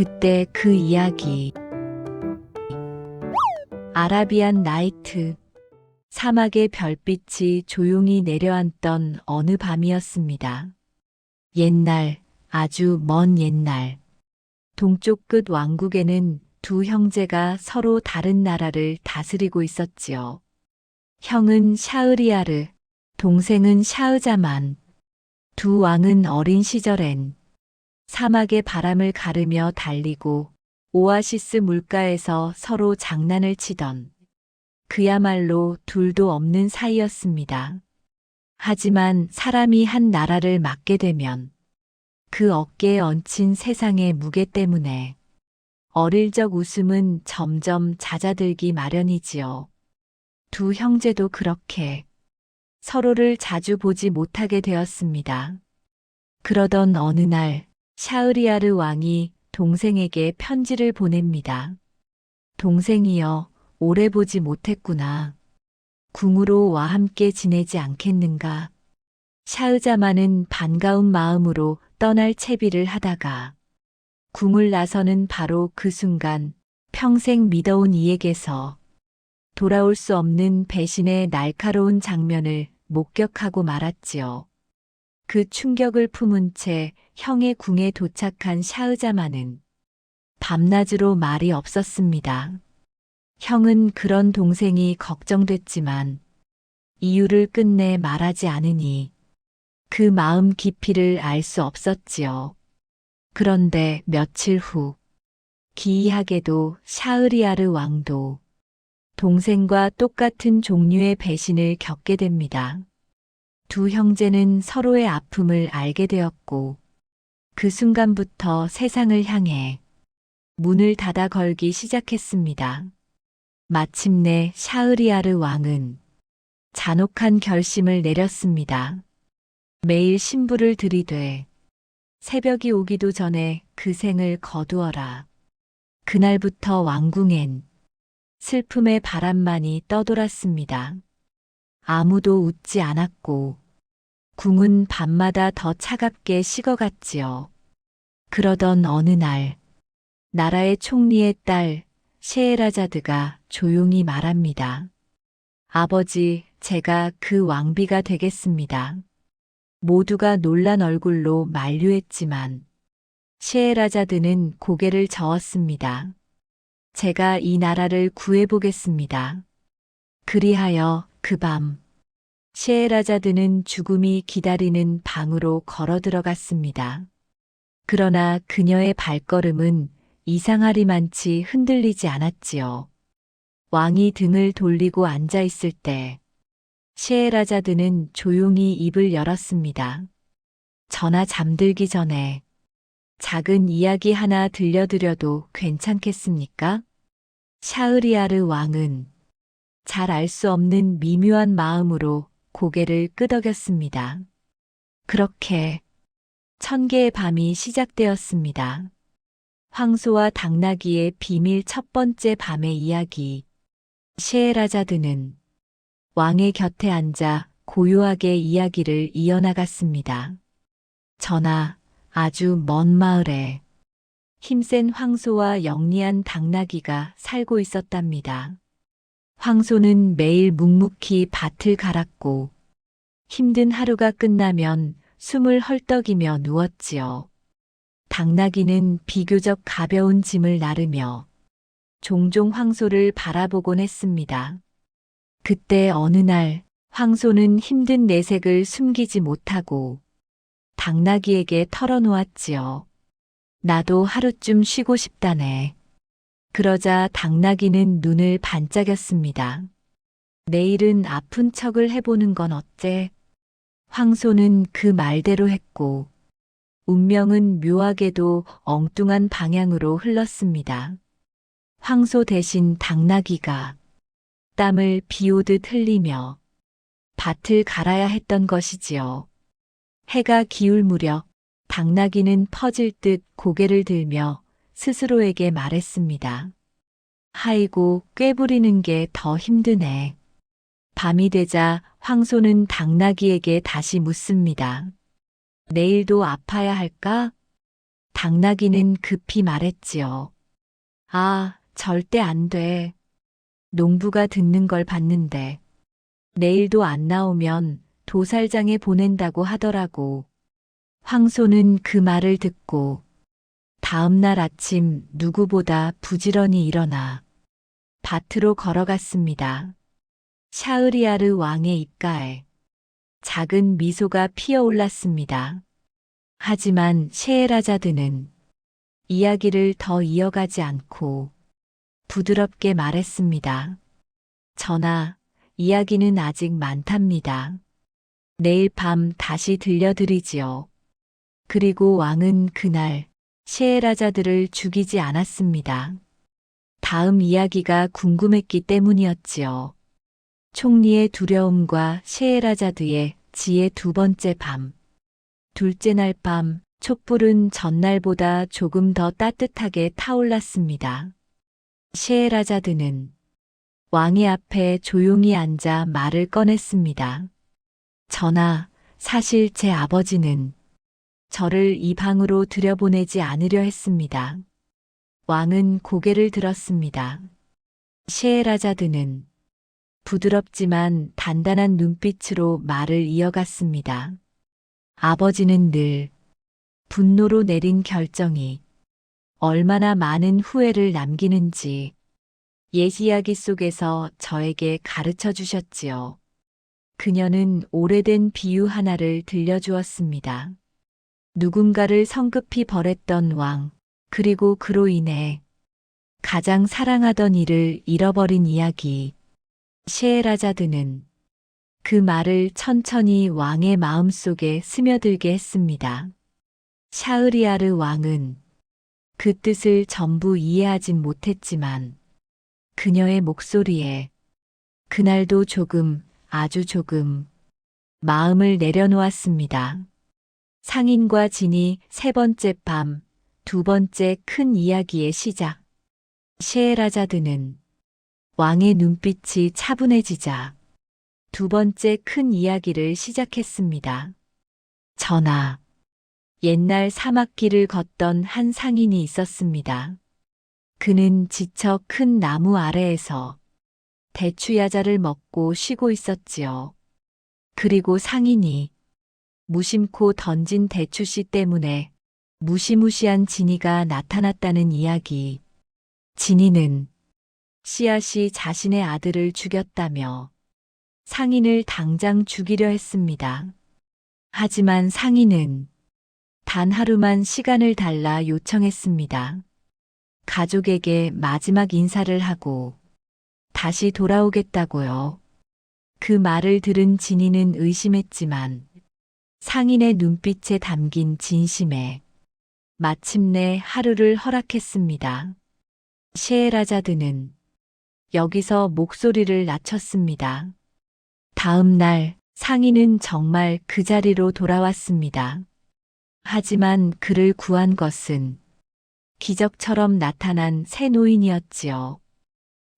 그때 그 이야기. 아라비안 나이트. 사막의 별빛이 조용히 내려앉던 어느 밤이었습니다. 옛날, 아주 먼 옛날. 동쪽 끝 왕국에는 두 형제가 서로 다른 나라를 다스리고 있었지요. 형은 샤흐리야르, 동생은 샤흐자만. 두 왕은 어린 시절엔 사막의 바람을 가르며 달리고 오아시스 물가에서 서로 장난을 치던 그야말로 둘도 없는 사이였습니다. 하지만 사람이 한 나라를 맡게 되면 그 어깨에 얹힌 세상의 무게 때문에 어릴 적 웃음은 점점 잦아들기 마련이지요. 두 형제도 그렇게 서로를 자주 보지 못하게 되었습니다. 그러던 어느 날 샤흐리야르 왕이 동생에게 편지를 보냅니다. 동생이여, 오래 보지 못했구나. 궁으로 와 함께 지내지 않겠는가? 샤흐자만은 반가운 마음으로 떠날 채비를 하다가 궁을 나서는 바로 그 순간 평생 믿어온 이에게서 돌아올 수 없는 배신의 날카로운 장면을 목격하고 말았지요. 그 충격을 품은 채 형의 궁에 도착한 샤흐자만은 밤낮으로 말이 없었습니다. 형은 그런 동생이 걱정됐지만 이유를 끝내 말하지 않으니 그 마음 깊이를 알 수 없었지요. 그런데 며칠 후 기이하게도 샤흐리야르 왕도 동생과 똑같은 종류의 배신을 겪게 됩니다. 두 형제는 서로의 아픔을 알게 되었고 그 순간부터 세상을 향해 문을 닫아 걸기 시작했습니다. 마침내 샤흐리야르 왕은 잔혹한 결심을 내렸습니다. 매일 신부를 들이되 새벽이 오기도 전에 그 생을 거두어라. 그날부터 왕궁엔 슬픔의 바람만이 떠돌았습니다. 아무도 웃지 않았고 궁은 밤마다 더 차갑게 식어갔지요. 그러던 어느 날 나라의 총리의 딸 셰에라자드가 조용히 말합니다. 아버지, 제가 그 왕비가 되겠습니다. 모두가 놀란 얼굴로 만류했지만 셰에라자드는 고개를 저었습니다. 제가 이 나라를 구해보겠습니다. 그리하여 그 밤 셰에라자드는 죽음이 기다리는 방으로 걸어 들어갔습니다. 그러나 그녀의 발걸음은 이상하리만치 흔들리지 않았지요. 왕이 등을 돌리고 앉아 있을 때 셰에라자드는 조용히 입을 열었습니다. 전하 잠들기 전에 작은 이야기 하나 들려드려도 괜찮겠습니까? 샤흐리야르 왕은 잘 알 수 없는 미묘한 마음으로 고개를 끄덕였습니다. 그렇게 1000개의 밤이 시작되었습니다. 황소와 당나귀의 비밀 첫 번째 밤의 이야기. 셰에라자드는 왕의 곁에 앉아 고요하게 이야기를 이어나갔습니다. 전하, 아주 먼 마을에 힘센 황소와 영리한 당나귀가 살고 있었답니다. 황소는 매일 묵묵히 밭을 갈았고 힘든 하루가 끝나면 숨을 헐떡이며 누웠지요. 당나귀는 비교적 가벼운 짐을 나르며 종종 황소를 바라보곤 했습니다. 그때 어느 날 황소는 힘든 내색을 숨기지 못하고 당나귀에게 털어놓았지요. 나도 하루쯤 쉬고 싶다네. 그러자 당나귀는 눈을 반짝였습니다. 내일은 아픈 척을 해보는 건 어때? 황소는 그 말대로 했고 운명은 묘하게도 엉뚱한 방향으로 흘렀습니다. 황소 대신 당나귀가 땀을 비오듯 흘리며 밭을 갈아야 했던 것이지요. 해가 기울 무렵 당나귀는 퍼질 듯 고개를 들며 스스로에게 말했습니다. 아이고, 꾀부리는 게 더 힘드네. 밤이 되자 황소는 당나귀에게 다시 묻습니다. 내일도 아파야 할까? 당나귀는 급히 말했지요. 아, 절대 안 돼. 농부가 듣는 걸 봤는데 내일도 안 나오면 도살장에 보낸다고 하더라고. 황소는 그 말을 듣고 다음 날 아침 누구보다 부지런히 일어나 밭으로 걸어갔습니다. 샤흐리아르 왕의 입가에 작은 미소가 피어올랐습니다. 하지만 셰헤라자드는 이야기를 더 이어가지 않고 부드럽게 말했습니다. 전하, 이야기는 아직 많답니다. 내일 밤 다시 들려드리지요. 그리고 왕은 그날 셰헤라자드를 죽이지 않았습니다. 다음 이야기가 궁금했기 때문이었지요. 총리의 두려움과 셰헤라자드의 지혜 두 번째 밤. 둘째 날 밤, 촛불은 전날보다 조금 더 따뜻하게 타올랐습니다. 셰헤라자드는 왕의 앞에 조용히 앉아 말을 꺼냈습니다. 전하, 사실 제 아버지는 저를 이 방으로 들여보내지 않으려 했습니다. 왕은 고개를 들었습니다. 셰헤라자드는 부드럽지만 단단한 눈빛으로 말을 이어갔습니다. 아버지는 늘 분노로 내린 결정이 얼마나 많은 후회를 남기는지 옛 이야기 속에서 저에게 가르쳐 주셨지요. 그녀는 오래된 비유 하나를 들려주었습니다. 누군가를 성급히 벌했던 왕, 그리고 그로 인해 가장 사랑하던 이를 잃어버린 이야기. 셰헤라자드는 그 말을 천천히 왕의 마음속에 스며들게 했습니다. 샤흐리아르 왕은 그 뜻을 전부 이해하진 못했지만 그녀의 목소리에 그날도 조금, 아주 조금 마음을 내려놓았습니다. 상인과 진이 세 번째 밤, 두 번째 큰 이야기의 시작. 셰헤라자드는 왕의 눈빛이 차분해지자 두 번째 큰 이야기를 시작했습니다. 전하, 옛날 사막길을 걷던 한 상인이 있었습니다. 그는 지쳐 큰 나무 아래에서 대추야자를 먹고 쉬고 있었지요. 그리고 상인이 무심코 던진 대추씨 때문에 무시무시한 진이가 나타났다는 이야기. 진이는 씨앗이 자신의 아들을 죽였다며 상인을 당장 죽이려 했습니다. 하지만 상인은 단 하루만 시간을 달라 요청했습니다. 가족에게 마지막 인사를 하고 다시 돌아오겠다고요. 그 말을 들은 진이는 의심했지만 상인의 눈빛에 담긴 진심에 마침내 하루를 허락했습니다. 셰헤라자드는 여기서 목소리를 낮췄습니다. 다음 날 상인은 정말 그 자리로 돌아왔습니다. 하지만 그를 구한 것은 기적처럼 나타난 새 노인이었지요.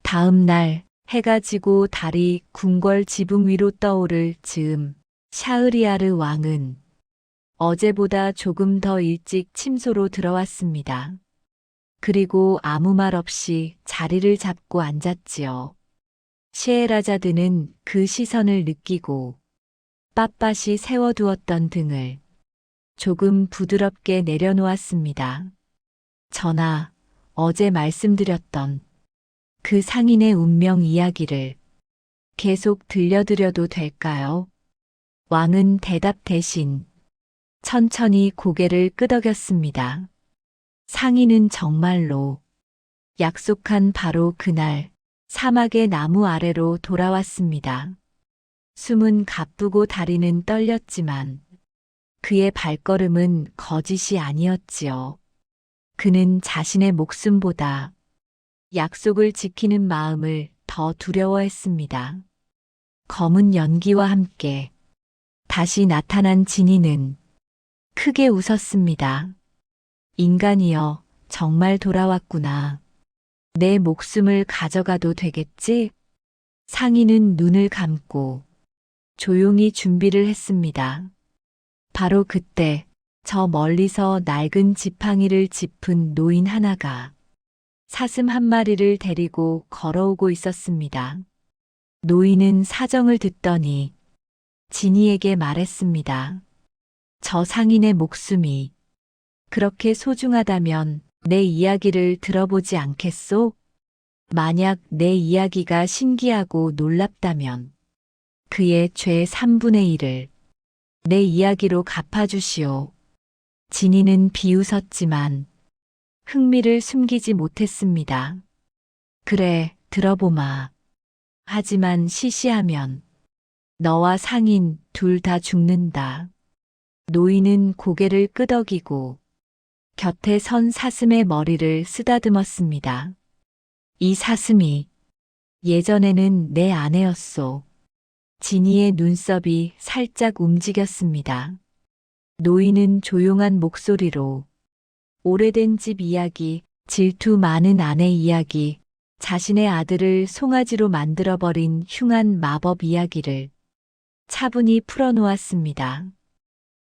다음 날 해가 지고 달이 궁궐 지붕 위로 떠오를 즈음 샤흐리아르 왕은 어제보다 조금 더 일찍 침소로 들어왔습니다. 그리고 아무 말 없이 자리를 잡고 앉았지요. 셰헤라자드는 그 시선을 느끼고 빳빳이 세워두었던 등을 조금 부드럽게 내려놓았습니다. 전하, 어제 말씀드렸던 그 상인의 운명 이야기를 계속 들려드려도 될까요? 왕은 대답 대신 천천히 고개를 끄덕였습니다. 상인은 정말로 약속한 바로 그날 사막의 나무 아래로 돌아왔습니다. 숨은 가쁘고 다리는 떨렸지만 그의 발걸음은 거짓이 아니었지요. 그는 자신의 목숨보다 약속을 지키는 마음을 더 두려워했습니다. 검은 연기와 함께 다시 나타난 진이는 크게 웃었습니다. 인간이여, 정말 돌아왔구나. 내 목숨을 가져가도 되겠지? 상인은 눈을 감고 조용히 준비를 했습니다. 바로 그때 저 멀리서 낡은 지팡이를 짚은 노인 하나가 사슴 한 마리를 데리고 걸어오고 있었습니다. 노인은 사정을 듣더니 진이에게 말했습니다. 저 상인의 목숨이 그렇게 소중하다면 내 이야기를 들어보지 않겠소? 만약 내 이야기가 신기하고 놀랍다면 그의 죄 3분의 1을 내 이야기로 갚아주시오. 진이는 비웃었지만 흥미를 숨기지 못했습니다. 그래, 들어보마. 하지만 시시하면 너와 상인 둘 다 죽는다. 노인은 고개를 끄덕이고 곁에 선 사슴의 머리를 쓰다듬었습니다. 이 사슴이 예전에는 내 아내였소. 진이의 눈썹이 살짝 움직였습니다. 노인은 조용한 목소리로 오래된 집 이야기, 질투 많은 아내 이야기, 자신의 아들을 송아지로 만들어버린 흉한 마법 이야기를 차분히 풀어놓았습니다.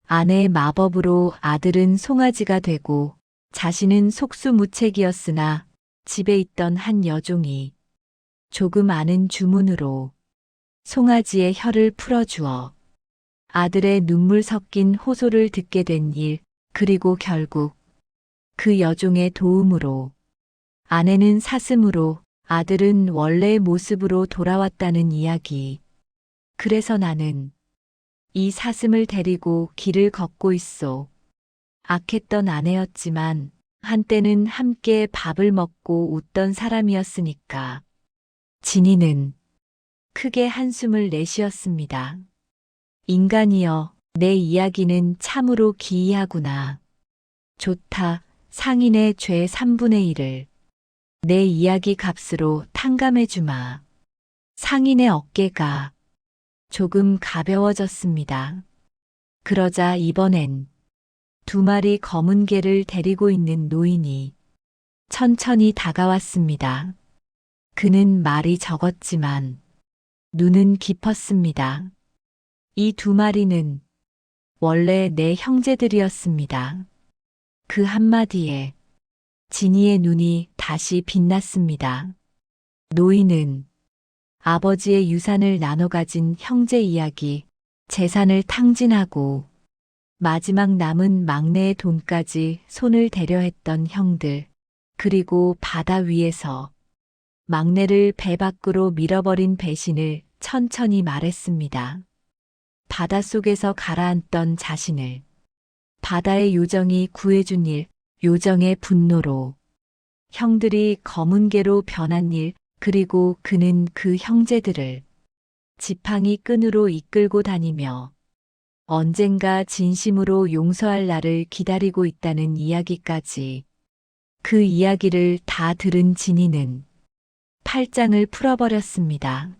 아내의 마법으로 아들은 송아지가 되고 자신은 속수무책이었으나 집에 있던 한 여종이 조금 아는 주문으로 송아지의 혀를 풀어주어 아들의 눈물 섞인 호소를 듣게 된 일, 그리고 결국 그 여종의 도움으로 아내는 사슴으로 아들은 원래의 모습으로 돌아왔다는 이야기. 그래서 나는 이 사슴을 데리고 길을 걷고 있소. 악했던 아내였지만 한때는 함께 밥을 먹고 웃던 사람이었으니까. 진이는 크게 한숨을 내쉬었습니다. 인간이여, 내 이야기는 참으로 기이하구나. 좋다, 상인의 죄 3분의 1을 내 이야기 값으로 탕감해주마. 상인의 어깨가 조금 가벼워졌습니다. 그러자 이번엔 2마리 검은 개를 데리고 있는 노인이 천천히 다가왔습니다. 그는 말이 적었지만 눈은 깊었습니다. 이 2마리는 원래 내 형제들이었습니다. 그 한마디에 진이의 눈이 다시 빛났습니다. 노인은 아버지의 유산을 나눠 가진 형제 이야기, 재산을 탕진하고 마지막 남은 막내의 돈까지 손을 대려 했던 형들, 그리고 바다 위에서 막내를 배 밖으로 밀어버린 배신을 천천히 말했습니다. 바닷속에서 가라앉던 자신을 바다의 요정이 구해준 일, 요정의 분노로 형들이 검은 개로 변한 일, 그리고 그는 그 형제들을 지팡이 끈으로 이끌고 다니며 언젠가 진심으로 용서할 날을 기다리고 있다는 이야기까지. 그 이야기를 다 들은 진이는 팔짱을 풀어버렸습니다.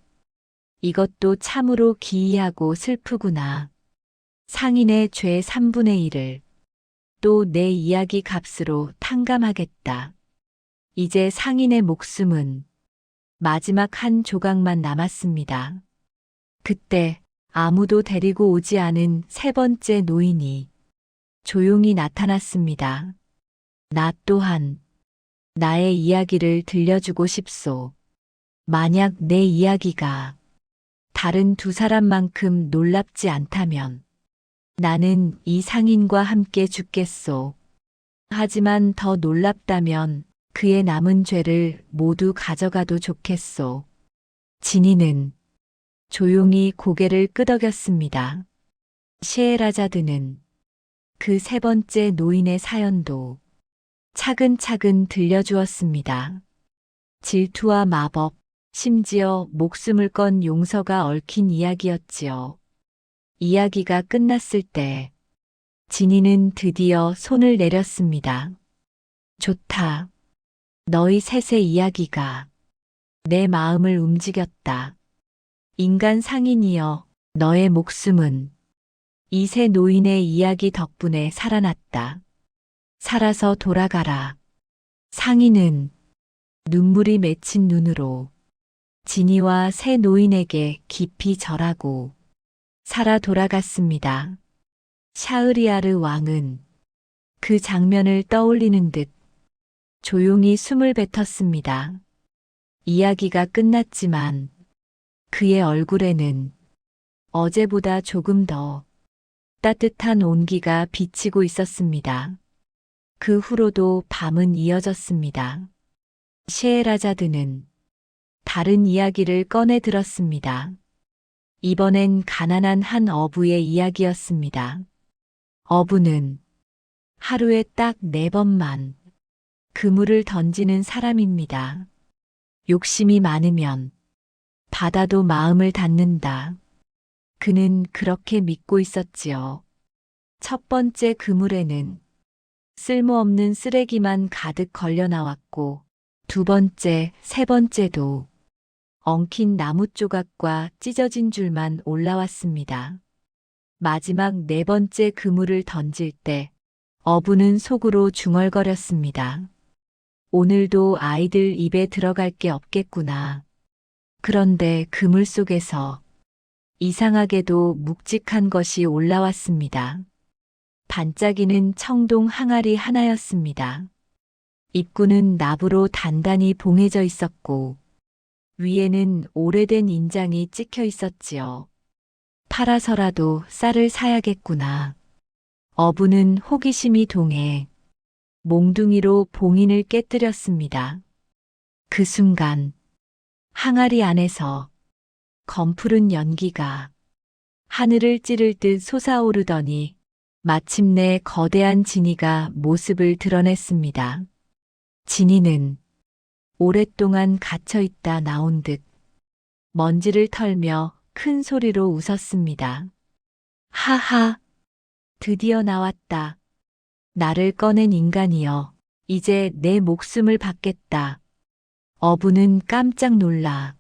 이것도 참으로 기이하고 슬프구나. 상인의 죄 3분의 1을 또 내 이야기 값으로 탕감하겠다. 이제 상인의 목숨은 마지막 한 조각만 남았습니다. 그때 아무도 데리고 오지 않은 3번째 노인이 조용히 나타났습니다. 나 또한 나의 이야기를 들려주고 싶소. 만약 내 이야기가 다른 2사람만큼 놀랍지 않다면 나는 이 상인과 함께 죽겠소. 하지만 더 놀랍다면 그의 남은 죄를 모두 가져가도 좋겠소. 진이는 조용히 고개를 끄덕였습니다. 셰에라자드는 그 3번째 노인의 사연도 차근차근 들려주었습니다. 질투와 마법, 심지어 목숨을 건 용서가 얽힌 이야기였지요. 이야기가 끝났을 때 진이는 드디어 손을 내렸습니다. 좋다. 너희 셋의 이야기가 내 마음을 움직였다. 인간 상인이여, 너의 목숨은 이 세 노인의 이야기 덕분에 살아났다. 살아서 돌아가라. 상인은 눈물이 맺힌 눈으로 진이와 세 노인에게 깊이 절하고 살아 돌아갔습니다. 샤흐리아르 왕은 그 장면을 떠올리는 듯 조용히 숨을 뱉었습니다. 이야기가 끝났지만 그의 얼굴에는 어제보다 조금 더 따뜻한 온기가 비치고 있었습니다. 그 후로도 밤은 이어졌습니다. 셰에라자드는 다른 이야기를 꺼내 들었습니다. 이번엔 가난한 한 어부의 이야기였습니다. 어부는 하루에 딱 4번만 그물을 던지는 사람입니다. 욕심이 많으면 바다도 마음을 닫는다. 그는 그렇게 믿고 있었지요. 첫 번째 그물에는 쓸모없는 쓰레기만 가득 걸려 나왔고, 두 번째, 세 번째도 엉킨 나무 조각과 찢어진 줄만 올라왔습니다. 마지막 4번째 그물을 던질 때 어부는 속으로 중얼거렸습니다. 오늘도 아이들 입에 들어갈 게 없겠구나. 그런데 그물 속에서 이상하게도 묵직한 것이 올라왔습니다. 반짝이는 청동 항아리 하나였습니다. 입구는 납으로 단단히 봉해져 있었고 위에는 오래된 인장이 찍혀 있었지요. 팔아서라도 쌀을 사야겠구나. 어부는 호기심이 동해 몽둥이로 봉인을 깨뜨렸습니다. 그 순간 항아리 안에서 검푸른 연기가 하늘을 찌를 듯 솟아오르더니 마침내 거대한 지니가 모습을 드러냈습니다. 지니는 오랫동안 갇혀있다 나온 듯 먼지를 털며 큰 소리로 웃었습니다. 하하, 드디어 나왔다. 나를 꺼낸 인간이여, 이제 내 목숨을 받겠다. 어부는 깜짝 놀라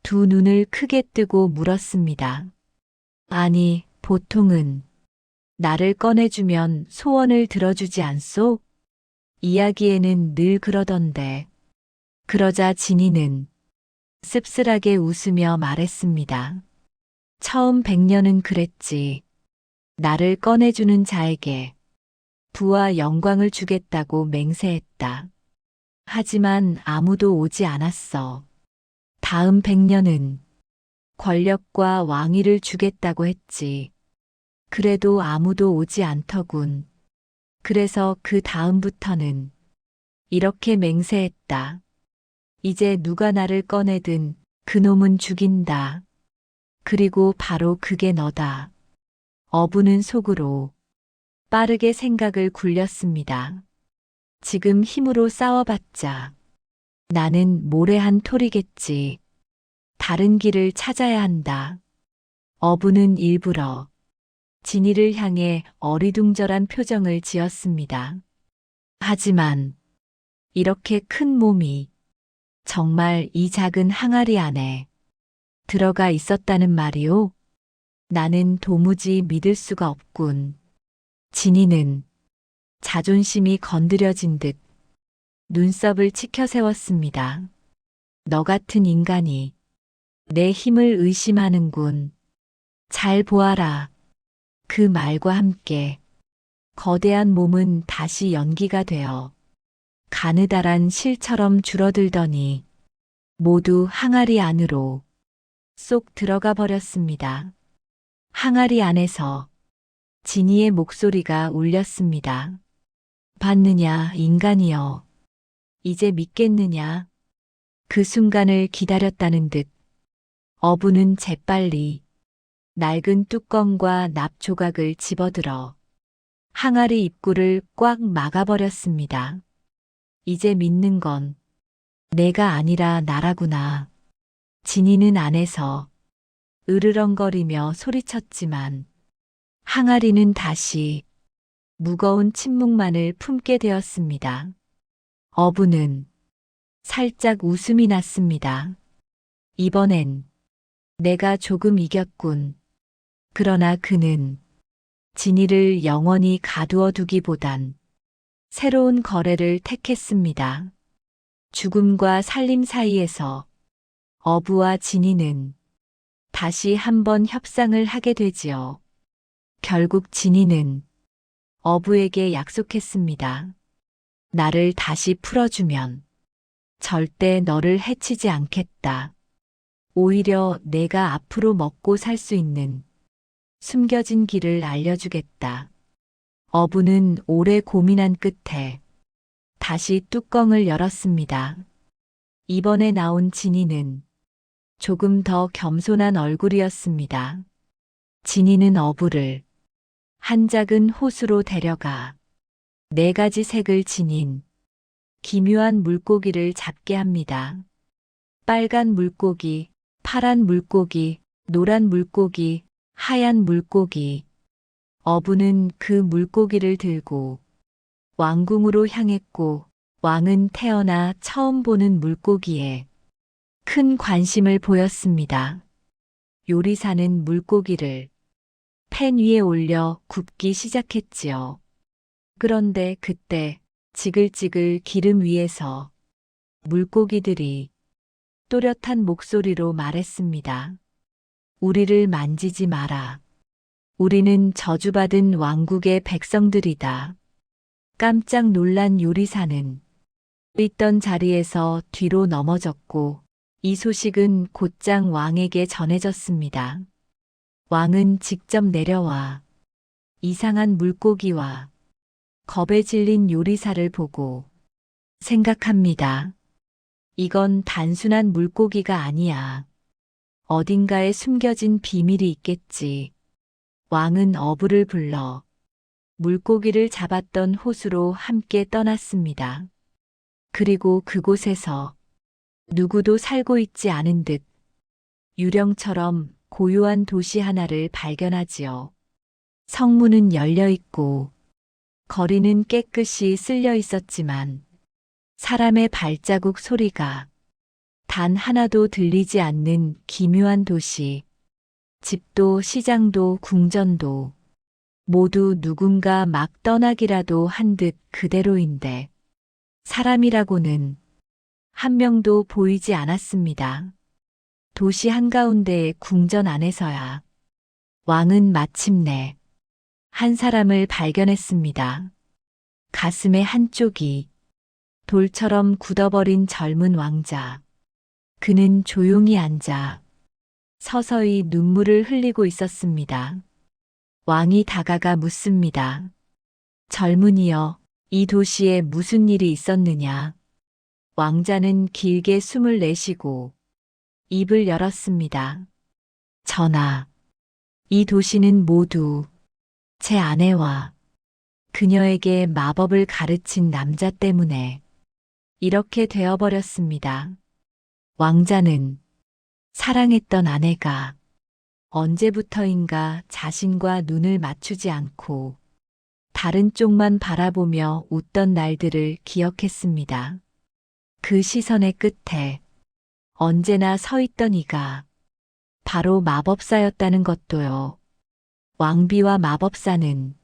두 눈을 크게 뜨고 물었습니다. 아니, 보통은 나를 꺼내주면 소원을 들어주지 않소? 이야기에는 늘 그러던데. 그러자 지니는 씁쓸하게 웃으며 말했습니다. 처음 100년은 그랬지. 나를 꺼내주는 자에게 부와 영광을 주겠다고 맹세했다. 하지만 아무도 오지 않았어. 다음 100년은 권력과 왕위를 주겠다고 했지. 그래도 아무도 오지 않더군. 그래서 그 다음부터는 이렇게 맹세했다. 이제 누가 나를 꺼내든 그놈은 죽인다. 그리고 바로 그게 너다. 어부는 속으로 빠르게 생각을 굴렸습니다. 지금 힘으로 싸워봤자 나는 모래 한 톨이겠지. 다른 길을 찾아야 한다. 어부는 일부러 지니를 향해 어리둥절한 표정을 지었습니다. 하지만 이렇게 큰 몸이 정말 이 작은 항아리 안에 들어가 있었다는 말이오? 나는 도무지 믿을 수가 없군. 지니는 자존심이 건드려진 듯 눈썹을 치켜 세웠습니다. 너 같은 인간이 내 힘을 의심하는군. 잘 보아라. 그 말과 함께 거대한 몸은 다시 연기가 되어 가느다란 실처럼 줄어들더니 모두 항아리 안으로 쏙 들어가 버렸습니다. 항아리 안에서 지니의 목소리가 울렸습니다. 봤느냐, 인간이여. 이제 믿겠느냐? 그 순간을 기다렸다는 듯 어부는 재빨리 낡은 뚜껑과 납 조각을 집어들어 항아리 입구를 꽉 막아버렸습니다. 이제 믿는 건 내가 아니라 나라구나. 지니는 안에서 으르렁거리며 소리쳤지만 항아리는 다시 무거운 침묵만을 품게 되었습니다. 어부는 살짝 웃음이 났습니다. 이번엔 내가 조금 이겼군. 그러나 그는 지니를 영원히 가두어 두기보단 새로운 거래를 택했습니다. 죽음과 살림 사이에서 어부와 지니는 다시 한번 협상을 하게 되지요. 결국 지니는 어부에게 약속했습니다. 나를 다시 풀어주면 절대 너를 해치지 않겠다. 오히려 내가 앞으로 먹고 살 수 있는 숨겨진 길을 알려주겠다. 어부는 오래 고민한 끝에 다시 뚜껑을 열었습니다. 이번에 나온 진이는 조금 더 겸손한 얼굴이었습니다. 진이는 어부를 한 작은 호수로 데려가 4가지 색을 지닌 기묘한 물고기를 잡게 합니다. 빨간 물고기, 파란 물고기, 노란 물고기, 하얀 물고기. 어부는 그 물고기를 들고 왕궁으로 향했고 왕은 태어나 처음 보는 물고기에 큰 관심을 보였습니다. 요리사는 물고기를 팬 위에 올려 굽기 시작했지요. 그런데 그때 지글지글 기름 위에서 물고기들이 또렷한 목소리로 말했습니다. 우리를 만지지 마라. 우리는 저주받은 왕국의 백성들이다. 깜짝 놀란 요리사는 있던 자리에서 뒤로 넘어졌고 이 소식은 곧장 왕에게 전해졌습니다. 왕은 직접 내려와 이상한 물고기와 겁에 질린 요리사를 보고 생각합니다. 이건 단순한 물고기가 아니야. 어딘가에 숨겨진 비밀이 있겠지. 왕은 어부를 불러 물고기를 잡았던 호수로 함께 떠났습니다. 그리고 그곳에서 누구도 살고 있지 않은 듯 유령처럼 고요한 도시 하나를 발견하지요. 성문은 열려 있고 거리는 깨끗이 쓸려 있었지만 사람의 발자국 소리가 단 하나도 들리지 않는 기묘한 도시. 집도 시장도 궁전도 모두 누군가 막 떠나기라도 한 듯 그대로인데 사람이라고는 한 명도 보이지 않았습니다. 도시 한가운데의 궁전 안에서야 왕은 마침내 한 사람을 발견했습니다. 가슴의 한쪽이 돌처럼 굳어버린 젊은 왕자. 그는 조용히 앉아 서서히 눈물을 흘리고 있었습니다. 왕이 다가가 묻습니다. 젊은이여, 이 도시에 무슨 일이 있었느냐? 왕자는 길게 숨을 내쉬고 입을 열었습니다. 전하, 이 도시는 모두 제 아내와 그녀에게 마법을 가르친 남자 때문에 이렇게 되어버렸습니다. 왕자는 사랑했던 아내가 언제부터인가 자신과 눈을 맞추지 않고 다른 쪽만 바라보며 웃던 날들을 기억했습니다. 그 시선의 끝에 언제나 서 있던 이가 바로 마법사였다는 것도요. 왕비와 마법사는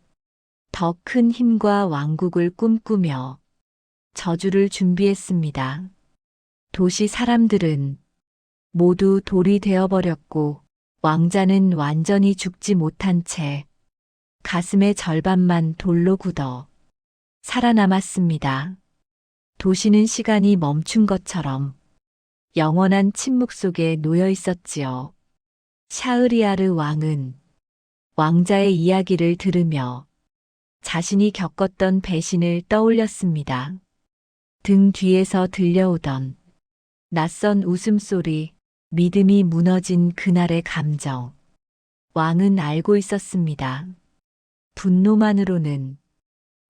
더 큰 힘과 왕국을 꿈꾸며 저주를 준비했습니다. 도시 사람들은 모두 돌이 되어버렸고 왕자는 완전히 죽지 못한 채 가슴의 절반만 돌로 굳어 살아남았습니다. 도시는 시간이 멈춘 것처럼 영원한 침묵 속에 놓여 있었지요. 샤흐리아르 왕은 왕자의 이야기를 들으며 자신이 겪었던 배신을 떠올렸습니다. 등 뒤에서 들려오던 낯선 웃음소리, 믿음이 무너진 그날의 감정. 왕은 알고 있었습니다. 분노만으로는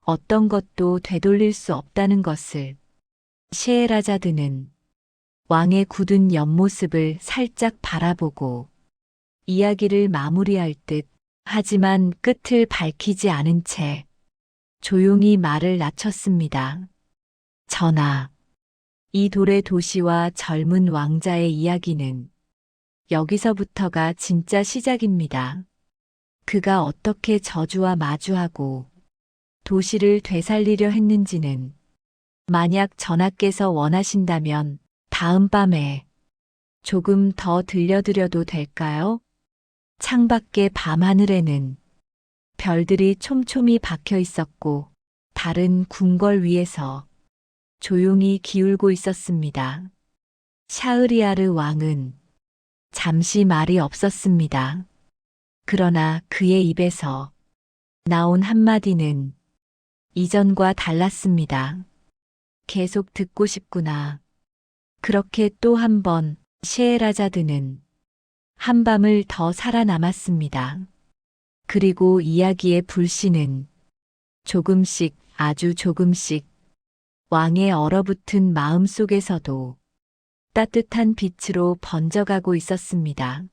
어떤 것도 되돌릴 수 없다는 것을. 셰에라자드는 왕의 굳은 옆모습을 살짝 바라보고 이야기를 마무리할 듯 하지만 끝을 밝히지 않은 채 조용히 말을 낮췄습니다. 전하, 이 돌의 도시와 젊은 왕자의 이야기는 여기서부터가 진짜 시작입니다. 그가 어떻게 저주와 마주하고 도시를 되살리려 했는지는 만약 전하께서 원하신다면 다음 밤에 조금 더 들려드려도 될까요? 창밖의 밤하늘에는 별들이 촘촘히 박혀 있었고 달은 궁궐 위에서 조용히 기울고 있었습니다. 샤흐리아르 왕은 잠시 말이 없었습니다. 그러나 그의 입에서 나온 한마디는 이전과 달랐습니다. 계속 듣고 싶구나. 그렇게 또 한 번 셰에라자드는 한밤을 더 살아남았습니다. 그리고 이야기의 불씨는 조금씩 아주 조금씩 왕의 얼어붙은 마음 속에서도 따뜻한 빛으로 번져가고 있었습니다.